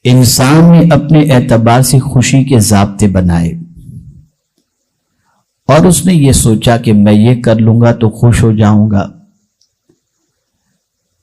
انسان نے اپنے اعتبار سے خوشی کے ضابطے بنائے اور اس نے یہ سوچا کہ میں یہ کر لوں گا تو خوش ہو جاؤں گا،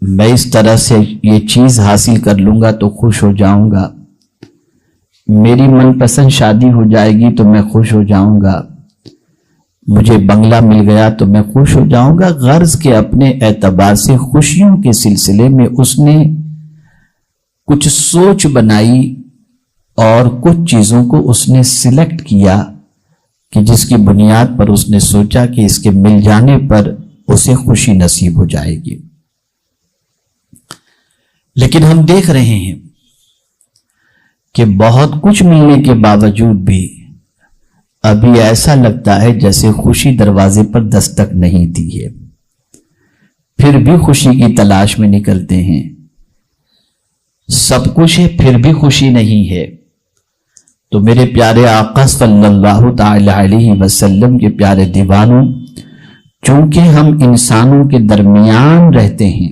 میں اس طرح سے یہ چیز حاصل کر لوں گا تو خوش ہو جاؤں گا، میری من پسند شادی ہو جائے گی تو میں خوش ہو جاؤں گا، مجھے بنگلہ مل گیا تو میں خوش ہو جاؤں گا۔ غرض کے اپنے اعتبار سے خوشیوں کے سلسلے میں اس نے کچھ سوچ بنائی اور کچھ چیزوں کو اس نے سلیکٹ کیا کہ جس کی بنیاد پر اس نے سوچا کہ اس کے مل جانے پر اسے خوشی نصیب ہو جائے گی۔ لیکن ہم دیکھ رہے ہیں کہ بہت کچھ ملنے کے باوجود بھی ابھی ایسا لگتا ہے جیسے خوشی دروازے پر دستک نہیں دی ہے، پھر بھی خوشی کی تلاش میں نکلتے ہیں، سب کچھ ہے پھر بھی خوشی نہیں ہے۔ تو میرے پیارے آقا صلی اللہ تعالی علیہ وسلم کے پیارے دیوانوں، چونکہ ہم انسانوں کے درمیان رہتے ہیں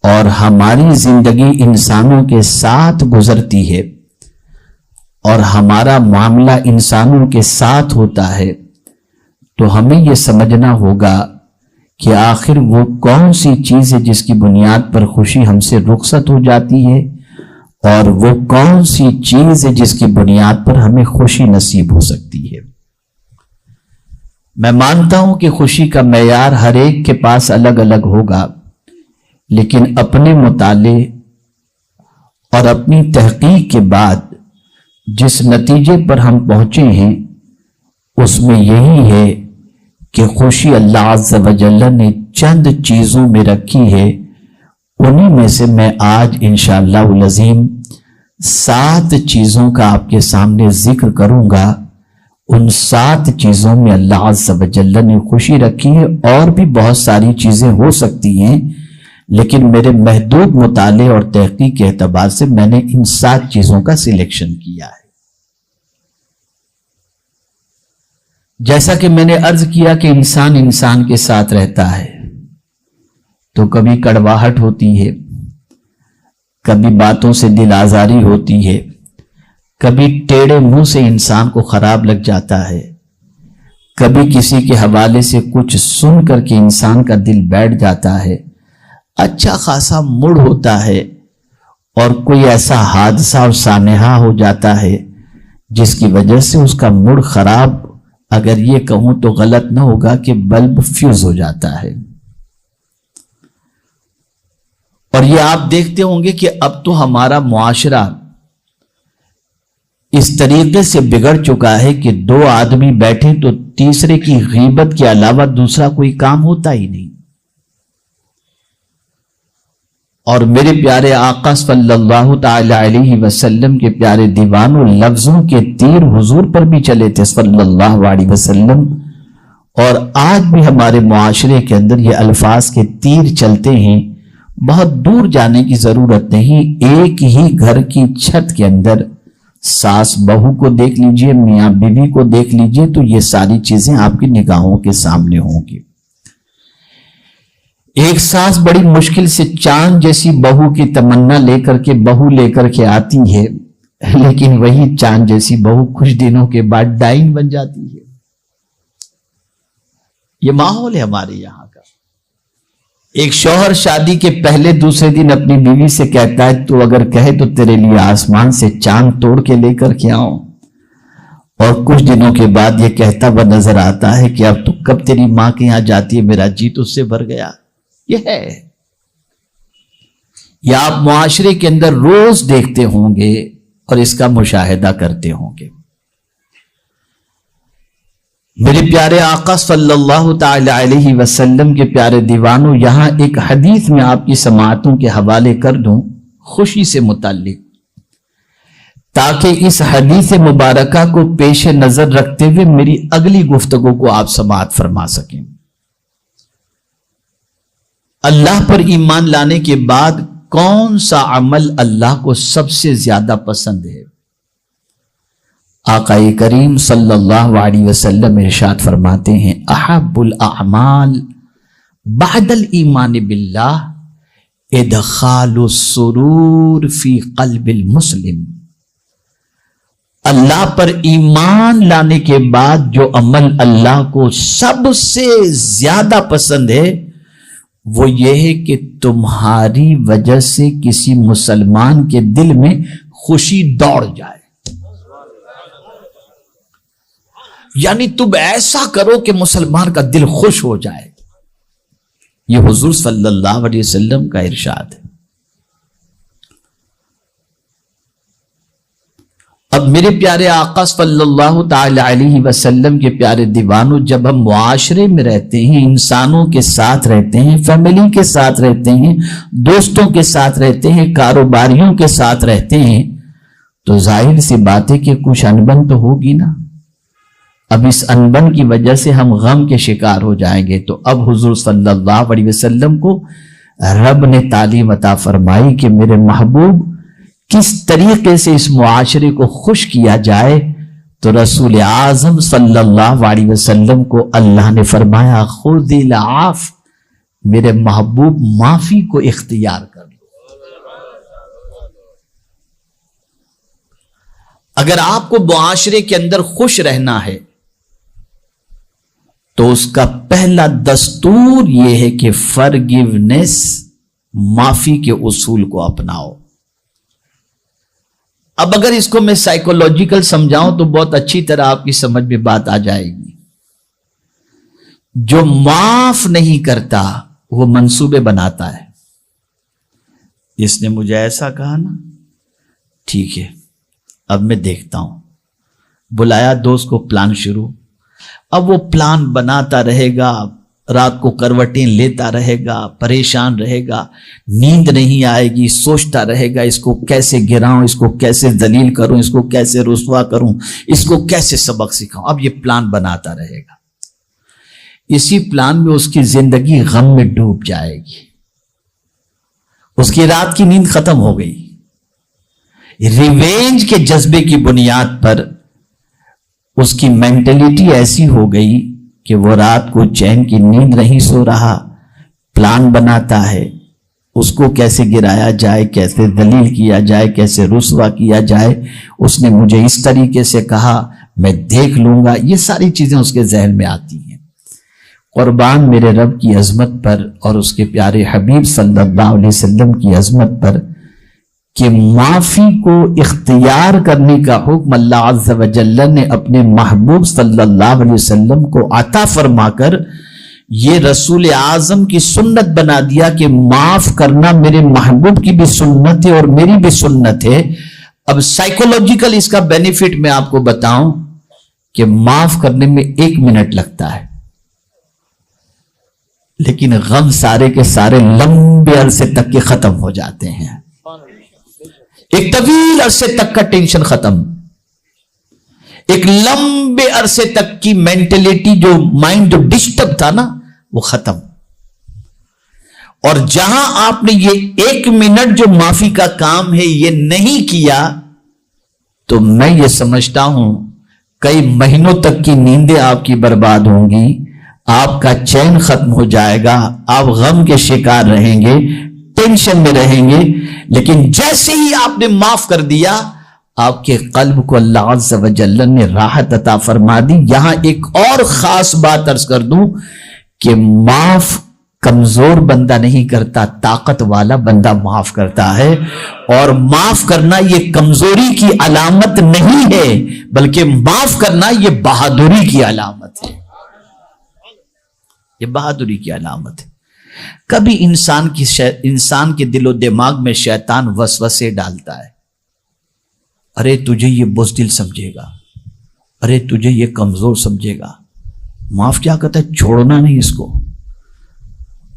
اور ہماری زندگی انسانوں کے ساتھ گزرتی ہے اور ہمارا معاملہ انسانوں کے ساتھ ہوتا ہے، تو ہمیں یہ سمجھنا ہوگا کہ آخر وہ کون سی چیز ہے جس کی بنیاد پر خوشی ہم سے رخصت ہو جاتی ہے اور وہ کون سی چیز ہے جس کی بنیاد پر ہمیں خوشی نصیب ہو سکتی ہے۔ میں مانتا ہوں کہ خوشی کا معیار ہر ایک کے پاس الگ الگ ہوگا، لیکن اپنے مطالعے اور اپنی تحقیق کے بعد جس نتیجے پر ہم پہنچے ہیں اس میں یہی ہے کہ خوشی اللہ عز و جل نے چند چیزوں میں رکھی ہے، انہی میں سے میں آج انشاءاللہ العظیم 7 چیزوں کا آپ کے سامنے ذکر کروں گا۔ ان 7 چیزوں میں اللہ عز و جل نے خوشی رکھی ہے، اور بھی بہت ساری چیزیں ہو سکتی ہیں، لیکن میرے محدود مطالعے اور تحقیق کے اعتبار سے میں نے ان 7 چیزوں کا سلیکشن کیا ہے۔ جیسا کہ میں نے عرض کیا کہ انسان انسان کے ساتھ رہتا ہے تو کبھی کڑواہٹ ہوتی ہے، کبھی باتوں سے دل آزاری ہوتی ہے، کبھی ٹیڑے منہ سے انسان کو خراب لگ جاتا ہے، کبھی کسی کے حوالے سے کچھ سن کر کے انسان کا دل بیٹھ جاتا ہے، اچھا خاصا موڈ ہوتا ہے اور کوئی ایسا حادثہ اور سانحہ ہو جاتا ہے جس کی وجہ سے اس کا موڈ خراب، اگر یہ کہوں تو غلط نہ ہوگا کہ بلب فیوز ہو جاتا ہے۔ اور یہ آپ دیکھتے ہوں گے کہ اب تو ہمارا معاشرہ اس طریقے سے بگڑ چکا ہے کہ 2 آدمی بیٹھے تو تیسرے کی غیبت کے علاوہ دوسرا کوئی کام ہوتا ہی نہیں۔ اور میرے پیارے آقا صلی اللہ تعالی علیہ وسلم کے پیارے دیوانوں، لفظوں کے تیر حضور پر بھی چلے تھے صلی اللہ علیہ وسلم، اور آج بھی ہمارے معاشرے کے اندر یہ الفاظ کے تیر چلتے ہیں۔ بہت دور جانے کی ضرورت نہیں، ایک ہی گھر کی چھت کے اندر ساس بہو کو دیکھ لیجئے، میاں بیوی کو دیکھ لیجئے، تو یہ ساری چیزیں آپ کی نگاہوں کے سامنے ہوں گی۔ ایک ساس بڑی مشکل سے چاند جیسی بہو کی تمنا لے کر کے آتی ہے، لیکن وہی چاند جیسی بہو کچھ دنوں کے بعد ڈائن بن جاتی ہے۔ یہ ماحول ہے ہمارے یہاں کا۔ ایک شوہر شادی کے پہلے دوسرے دن اپنی بیوی سے کہتا ہے تو اگر کہے تو تیرے لیے آسمان سے چاند توڑ کے لے کر کے آؤں، اور کچھ دنوں کے بعد یہ کہتا ہوا نظر آتا ہے کہ اب تو کب تیری ماں کے یہاں جاتی ہے، میرا جی تو اس سے بھر گیا۔ یہ ہے، یہ آپ معاشرے کے اندر روز دیکھتے ہوں گے اور اس کا مشاہدہ کرتے ہوں گے۔ میرے پیارے آقا صلی اللہ تعالی علیہ وسلم کے پیارے دیوانوں، یہاں ایک حدیث میں آپ کی سماعتوں کے حوالے کر دوں خوشی سے متعلق، تاکہ اس حدیث مبارکہ کو پیش نظر رکھتے ہوئے میری اگلی گفتگو کو آپ سماعت فرما سکیں۔ اللہ پر ایمان لانے کے بعد کون سا عمل اللہ کو سب سے زیادہ پسند ہے؟ آقا کریم صلی اللہ علیہ وسلم ارشاد فرماتے ہیں، احب الاعمال بعد الایمان باللہ ادخال السرور فی قلب المسلم، اللہ پر ایمان لانے کے بعد جو عمل اللہ کو سب سے زیادہ پسند ہے وہ یہ ہے کہ تمہاری وجہ سے کسی مسلمان کے دل میں خوشی دوڑ جائے، یعنی تم ایسا کرو کہ مسلمان کا دل خوش ہو جائے۔ یہ حضور صلی اللہ علیہ وسلم کا ارشاد ہے۔ اب میرے پیارے آقا صلی اللہ تعالی علیہ وسلم کے پیارے دیوانوں، جب ہم معاشرے میں رہتے ہیں، انسانوں کے ساتھ رہتے ہیں، فیملی کے ساتھ رہتے ہیں، دوستوں کے ساتھ رہتے ہیں، کاروباریوں کے ساتھ رہتے ہیں، تو ظاہر سی بات ہے کہ کچھ انبن تو ہوگی نا۔ اب اس انبن کی وجہ سے ہم غم کے شکار ہو جائیں گے، تو اب حضور صلی اللہ علیہ وسلم کو رب نے تعلیم عطا فرمائی کہ میرے محبوب کس طریقے سے اس معاشرے کو خوش کیا جائے، تو رسول اعظم صلی اللہ علیہ وسلم کو اللہ نے فرمایا خذ العفو، میرے محبوب معافی کو اختیار کر لو۔ اگر آپ کو معاشرے کے اندر خوش رہنا ہے تو اس کا پہلا دستور یہ ہے کہ فرگیونیس، معافی کے اصول کو اپناؤ۔ اب اگر اس کو میں سائیکولوجیکل سمجھاؤں تو بہت اچھی طرح آپ کی سمجھ میں بات آ جائے گی۔ جو معاف نہیں کرتا وہ منصوبے بناتا ہے، اس نے مجھے ایسا کہا نا، ٹھیک ہے اب میں دیکھتا ہوں، بلایا دوست کو، پلان شروع۔ اب وہ پلان بناتا رہے گا، رات کو کروٹیں لیتا رہے گا، پریشان رہے گا، نیند نہیں آئے گی، سوچتا رہے گا اس کو کیسے گراؤں، اس کو کیسے ذلیل کروں، اس کو کیسے رسوا کروں، اس کو کیسے سبق سکھاؤں۔ اب یہ پلان بناتا رہے گا، اسی پلان میں اس کی زندگی غم میں ڈوب جائے گی، اس کی رات کی نیند ختم ہو گئی۔ ریونج کے جذبے کی بنیاد پر اس کی مینٹلیٹی ایسی ہو گئی کہ وہ رات کو چین کی نیند نہیں سو رہا، پلان بناتا ہے اس کو کیسے گرایا جائے، کیسے ذلیل کیا جائے، کیسے رسوا کیا جائے، اس نے مجھے اس طریقے سے کہا، میں دیکھ لوں گا، یہ ساری چیزیں اس کے ذہن میں آتی ہیں۔ قربان میرے رب کی عظمت پر اور اس کے پیارے حبیب صلی اللہ علیہ وسلم کی عظمت پر کہ معافی کو اختیار کرنے کا حکم اللہ عز و جل نے اپنے محبوب صلی اللہ علیہ وسلم کو عطا فرما کر یہ رسول اعظم کی سنت بنا دیا کہ معاف کرنا میرے محبوب کی بھی سنت ہے اور میری بھی سنت ہے۔ اب سائیکولوجیکل اس کا بینیفٹ میں آپ کو بتاؤں کہ معاف کرنے میں 1 منٹ لگتا ہے، لیکن غم سارے کے سارے لمبے عرصے تک کے ختم ہو جاتے ہیں۔ ایک طویل عرصے تک کا ٹینشن ختم، ایک لمبے عرصے تک کی مینٹلیٹی جو مائنڈ جو ڈسٹرب تھا نا وہ ختم۔ اور جہاں آپ نے یہ 1 منٹ جو معافی کا کام ہے یہ نہیں کیا تو میں یہ سمجھتا ہوں کئی مہینوں تک کی نیندیں آپ کی برباد ہوں گی، آپ کا چین ختم ہو جائے گا، آپ غم کے شکار رہیں گے، ٹینشن میں رہیں گے۔ لیکن جیسے ہی آپ نے معاف کر دیا آپ کے قلب کو اللہ عز و جل نے راحت عطا فرما دی۔ یہاں ایک اور خاص بات عرض کر دوں کہ معاف کمزور بندہ نہیں کرتا، طاقت والا بندہ معاف کرتا ہے، اور معاف کرنا یہ کمزوری کی علامت نہیں ہے بلکہ معاف کرنا یہ بہادری کی علامت ہے، یہ بہادری کی علامت ہے۔ کبھی انسان کے دل و دماغ میں شیطان وسوسے ڈالتا ہے، ارے تجھے یہ بزدل سمجھے گا، ارے تجھے یہ کمزور سمجھے گا، معاف کیا کہتا ہے، چھوڑنا نہیں اس کو،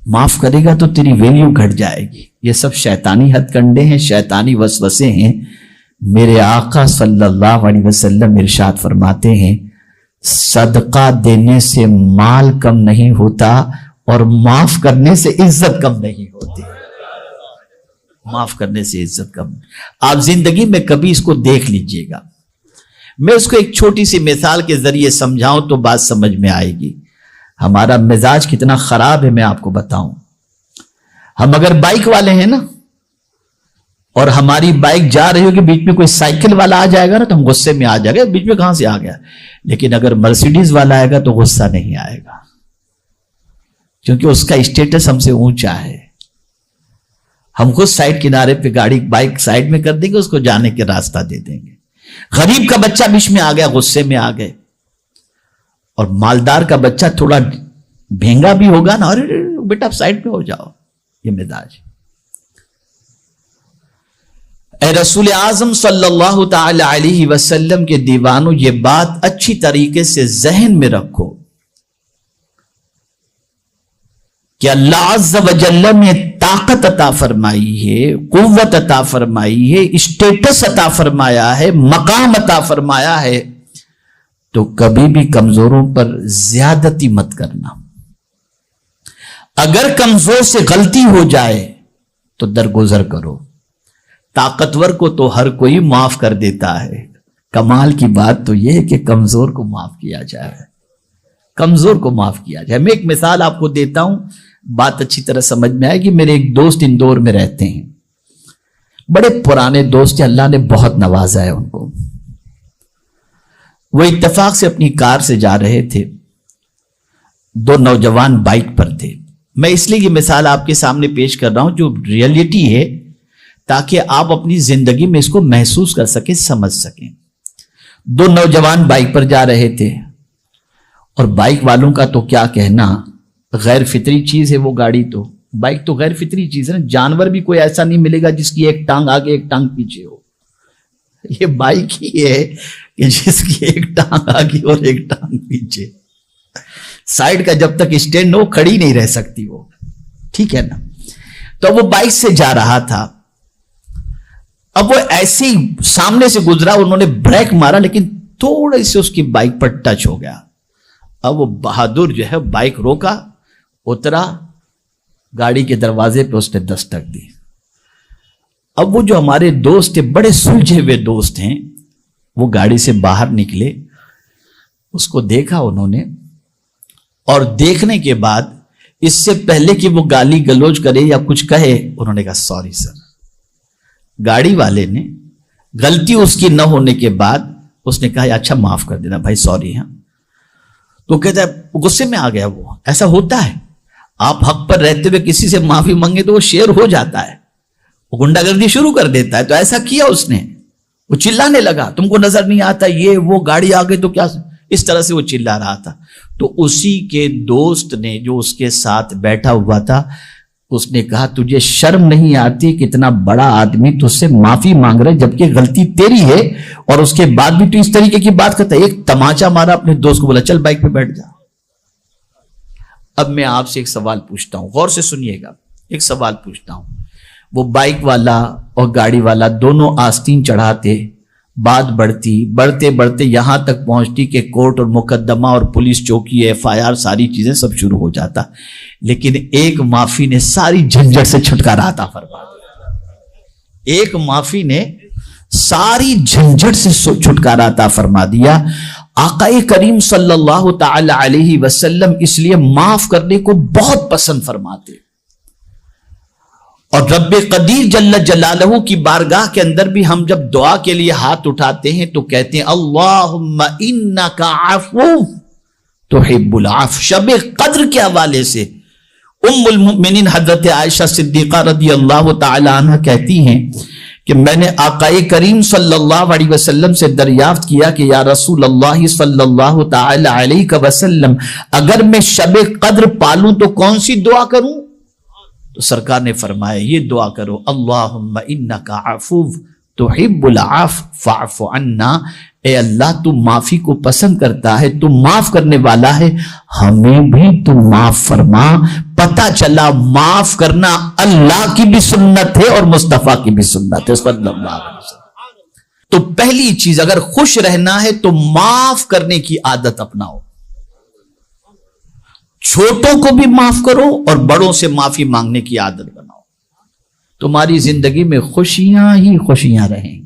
معاف کرے گا تو تیری ویلیو گھٹ جائے گی۔ یہ سب شیطانی ہتھ کنڈے ہیں، شیطانی وسوسے ہیں۔ میرے آقا صلی اللہ علیہ وسلم ارشاد فرماتے ہیں صدقہ دینے سے مال کم نہیں ہوتا اور معاف کرنے سے عزت کم نہیں ہوتی، معاف کرنے سے عزت کم۔ آپ زندگی میں کبھی اس کو دیکھ لیجئے گا، میں اس کو ایک چھوٹی سی مثال کے ذریعے سمجھاؤں تو بات سمجھ میں آئے گی۔ ہمارا مزاج کتنا خراب ہے میں آپ کو بتاؤں۔ ہم اگر بائک والے ہیں نا اور ہماری بائک جا رہی ہوگی، بیچ میں کوئی سائیکل والا آ جائے گا نا تو ہم غصے میں آ جائے گا، بیچ میں کہاں سے آ گیا. لیکن اگر مرسیڈیز والا آئے گا تو غصہ نہیں آئے گا، کیونکہ اس کا اسٹیٹس ہم سے اونچا ہے. ہم خود سائڈ کنارے پہ گاڑی بائک سائڈ میں کر دیں گے، اس کو جانے کے راستہ دے دیں گے. غریب کا بچہ بیچ میں آ گیا، غصے میں آ گئے. اور مالدار کا بچہ تھوڑا بھینگا بھی ہوگا نا، ارے بیٹا سائڈ پہ ہو جاؤ. یہ مزاج. اے رسول اعظم صلی اللہ تعالی علیہ وسلم کے دیوانوں، یہ بات اچھی طریقے سے ذہن میں رکھو کہ اللہ عز و جل نے طاقت عطا فرمائی ہے، قوت عطا فرمائی ہے، اسٹیٹس عطا فرمایا ہے، مقام عطا فرمایا ہے، تو کبھی بھی کمزوروں پر زیادتی مت کرنا. اگر کمزور سے غلطی ہو جائے تو درگزر کرو. طاقتور کو تو ہر کوئی معاف کر دیتا ہے، کمال کی بات تو یہ ہے کہ کمزور کو معاف کیا جائے. کمزور کو معاف کیا جائے. میں ایک مثال آپ کو دیتا ہوں، بات اچھی طرح سمجھ میں آئے گی. میرے ایک دوست اندور میں رہتے ہیں، بڑے پرانے دوست ہیں، اللہ نے بہت نوازا ہے ان کو. وہ اتفاق سے اپنی کار سے جا رہے تھے، دو نوجوان بائک پر تھے. میں اس لیے یہ مثال آپ کے سامنے پیش کر رہا ہوں جو ریئلٹی ہے، تاکہ آپ اپنی زندگی میں اس کو محسوس کر سکیں، سمجھ سکیں. دو نوجوان بائک پر جا رہے تھے، اور بائک والوں کا تو کیا کہنا، غیر فطری چیز ہے وہ گاڑی. تو بائک تو غیر فطری چیز ہے نا. جانور بھی کوئی ایسا نہیں ملے گا جس کی ایک ٹانگ آگے ایک ٹانگ پیچھے ہو. یہ بائک ہی ہے کہ جس کی ایک ٹانگ آگے اور ایک ٹانگ پیچھے. سائیڈ کا جب تک اسٹینڈ ہو کھڑی نہیں رہ سکتی وہ، ٹھیک ہے نا. تو وہ بائک سے جا رہا تھا. اب وہ ایسے ہی سامنے سے گزرا، انہوں نے بریک مارا لیکن تھوڑے سے اس کی بائک پر ٹچ ہو گیا. اب وہ بہادر جو ہے بائک روکا، اترا، گاڑی کے دروازے پہ اس نے دستک دی. اب وہ جو ہمارے دوست تھے، بڑے سلجھے ہوئے دوست ہیں، وہ گاڑی سے باہر نکلے، اس کو دیکھا انہوں نے، اور دیکھنے کے بعد اس سے پہلے کہ وہ گالی گلوچ کرے یا کچھ کہے، انہوں نے کہا سوری سر. گاڑی والے نے غلطی اس کی نہ ہونے کے بعد اس نے کہا اچھا معاف کر دینا بھائی، سوری. ہاں تو کہتا ہے غصے میں آ گیا. وہ ایسا ہوتا ہے، آپ حق پر رہتے ہوئے کسی سے معافی مانگے تو وہ شیر ہو جاتا ہے، وہ گنڈا گردی شروع کر دیتا ہے. تو ایسا کیا اس نے، وہ چلانے لگا، تم کو نظر نہیں آتا یہ وہ، گاڑی آ گئی تو کیا، اس طرح سے وہ چلا رہا تھا. تو اسی کے دوست نے جو اس کے ساتھ بیٹھا ہوا تھا، اس نے کہا تجھے شرم نہیں آتی کہ اتنا بڑا آدمی تجھ سے معافی مانگ رہا ہے جبکہ غلطی تیری ہے، اور اس کے بعد بھی تو اس طریقے کی بات کرتا ہے. ایک تماچا مارا اپنے دوست کو، بولا چل بائک پہ بیٹھ جا. اب میں آپ سے ایک سوال پوچھتا ہوں، غور سے سنیے گا. ایک سوال پوچھتا ہوں. وہ بائک والا اور گاڑی والا دونوں آستین چڑھاتے، بات بڑھتے بڑھتے یہاں تک پہنچتی کہ کورٹ اور مقدمہ اور پولیس چوکی، FIR، ساری چیزیں سب شروع ہو جاتا. لیکن ایک معافی نے ساری جھنجھٹ سے چھٹکارا عطا فرما دیا. ایک معافی نے ساری جھنجھٹ سے چھٹکارا عطا فرما دیا. آقا کریم صلی اللہ تعالی علیہ وسلم اس لیے معاف کرنے کو بہت پسند فرماتے. اور رب قدیر جل جلالہ کی بارگاہ کے اندر بھی ہم جب دعا کے لیے ہاتھ اٹھاتے ہیں تو کہتے ہیں اللہم انک عفو تحب العفو. شب قدر کے حوالے سے ام المؤمنین حضرت عائشہ صدیقہ رضی اللہ تعالی عنہ کہتی ہیں کہ میں نے آقا کریم صلی اللہ علیہ وسلم سے دریافت کیا کہ یا رسول اللہ صلی اللہ تعالی علیہ وسلم، اگر میں شب قدر پالوں تو کون سی دعا کروں؟ تو سرکار نے فرمایا یہ دعا کرو، اللہم انک عفو تحب العفو فاعف عنا. اے اللہ تو معافی کو پسند کرتا ہے، تو معاف کرنے والا ہے، ہمیں بھی تو معاف فرما. پتہ چلا معاف کرنا اللہ کی بھی سنت ہے اور مصطفیٰ کی بھی سنت ہے صلی اللہ علیہ وسلم. تو پہلی چیز، اگر خوش رہنا ہے تو معاف کرنے کی عادت اپناؤ. چھوٹوں کو بھی معاف کرو اور بڑوں سے معافی مانگنے کی عادت بناؤ. تمہاری زندگی میں خوشیاں ہی خوشیاں رہیں.